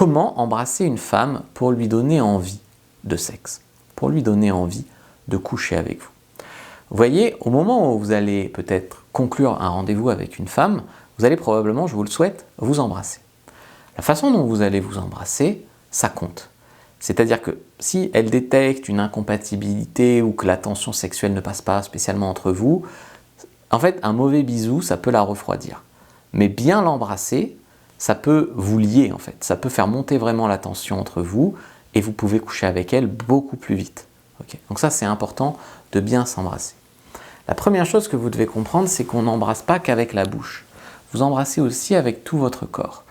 Comment embrasser une femme pour lui donner envie de sexe, pour lui donner envie de coucher avec vous? Vous voyez, au moment où vous allez peut-être conclure un rendez-vous avec une femme, vous allez probablement, je vous le souhaite, vous embrasser. La façon dont vous allez vous embrasser, ça compte. C'est-à-dire que si elle détecte une incompatibilité ou que la tension sexuelle ne passe pas spécialement entre vous, en fait, un mauvais bisou, ça peut la refroidir. Mais bien l'embrasser, ça peut vous lier en fait. Ça peut faire monter vraiment la tension entre vous et vous pouvez coucher avec elle beaucoup plus vite. Okay. Donc ça, c'est important de bien s'embrasser. La première chose que vous devez comprendre, c'est qu'on n'embrasse pas qu'avec la bouche. Vous embrassez aussi avec tout votre corps.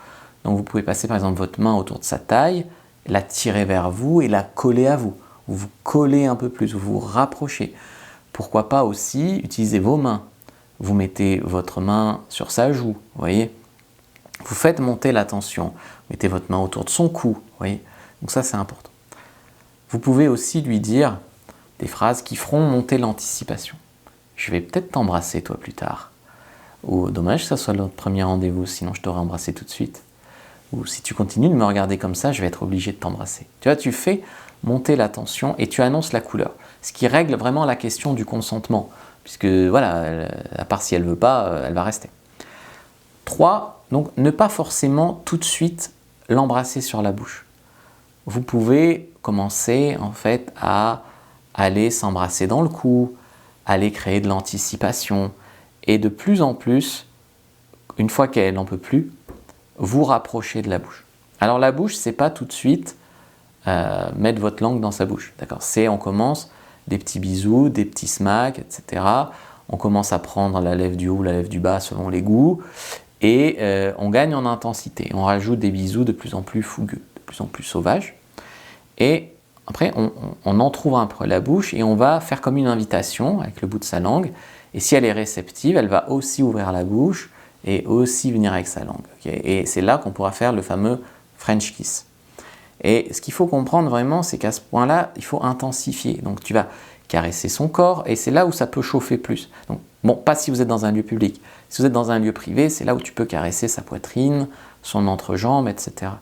Donc vous pouvez passer par exemple votre main autour de sa taille, la tirer vers vous et la coller à vous. Vous vous collez un peu plus, vous vous rapprochez. Pourquoi pas aussi utiliser vos mains. Vous mettez votre main sur sa joue, vous voyez. Vous faites monter la tension. Vous mettez votre main autour de son cou, vous voyez. Donc ça, c'est important. Vous pouvez aussi lui dire des phrases qui feront monter l'anticipation. Je vais peut-être t'embrasser toi plus tard. Ou dommage que ça soit notre premier rendez-vous, sinon je t'aurais embrassé tout de suite. Ou si tu continues de me regarder comme ça, je vais être obligé de t'embrasser. Tu vois, tu fais monter la tension et tu annonces la couleur. Ce qui règle vraiment la question du consentement. Puisque voilà, à part si elle ne veut pas, elle va rester. 3. Donc ne pas forcément tout de suite l'embrasser sur la bouche. Vous pouvez commencer en fait à aller s'embrasser dans le cou, aller créer de l'anticipation et de plus en plus, une fois qu'elle n'en peut plus, vous rapprocher de la bouche. Alors la bouche, c'est pas tout de suite mettre votre langue dans sa bouche, d'accord? C'est on commence des petits bisous, des petits smacks, etc. On commence à prendre la lèvre du haut, la lèvre du bas selon les goûts et on gagne en intensité. On rajoute des bisous de plus en plus fougueux, de plus en plus sauvages. Et après, on entrouvre un peu la bouche et on va faire comme une invitation avec le bout de sa langue. Et si elle est réceptive, elle va aussi ouvrir la bouche et aussi venir avec sa langue. Okay? Et c'est là qu'on pourra faire le fameux French kiss. Et ce qu'il faut comprendre vraiment, c'est qu'à ce point-là, il faut intensifier. Donc tu vas caresser son corps et c'est là où ça peut chauffer plus. Donc, bon, pas si vous êtes dans un lieu public. Si vous êtes dans un lieu privé, c'est là où tu peux caresser sa poitrine, son entrejambe, etc.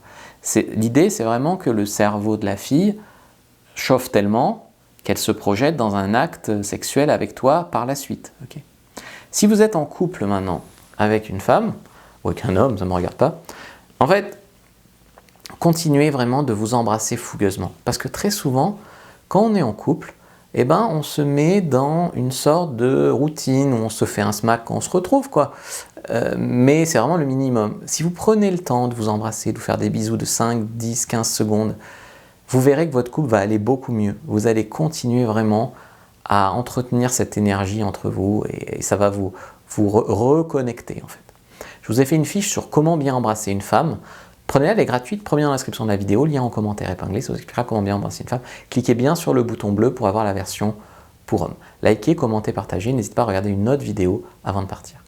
L'idée, c'est vraiment que le cerveau de la fille chauffe tellement qu'elle se projette dans un acte sexuel avec toi par la suite. Okay. Si vous êtes en couple maintenant avec une femme, ou avec un homme, ça ne me regarde pas, en fait, continuez vraiment de vous embrasser fougueusement. Parce que très souvent, quand on est en couple, eh ben, on se met dans une sorte de routine où on se fait un smack quand on se retrouve, quoi. Mais c'est vraiment le minimum. Si vous prenez le temps de vous embrasser, de vous faire des bisous de 5, 10, 15 secondes, vous verrez que votre couple va aller beaucoup mieux. Vous allez continuer vraiment à entretenir cette énergie entre vous et ça va vous reconnecter en fait. Je vous ai fait une fiche sur comment bien embrasser une femme. Prenez-la, elle est gratuite, prenez dans la description de la vidéo, lien en commentaire épinglé, ça vous expliquera comment bien embrasser une femme. Cliquez bien sur le bouton bleu pour avoir la version pour homme. Likez, commentez, partagez, n'hésitez pas à regarder une autre vidéo avant de partir.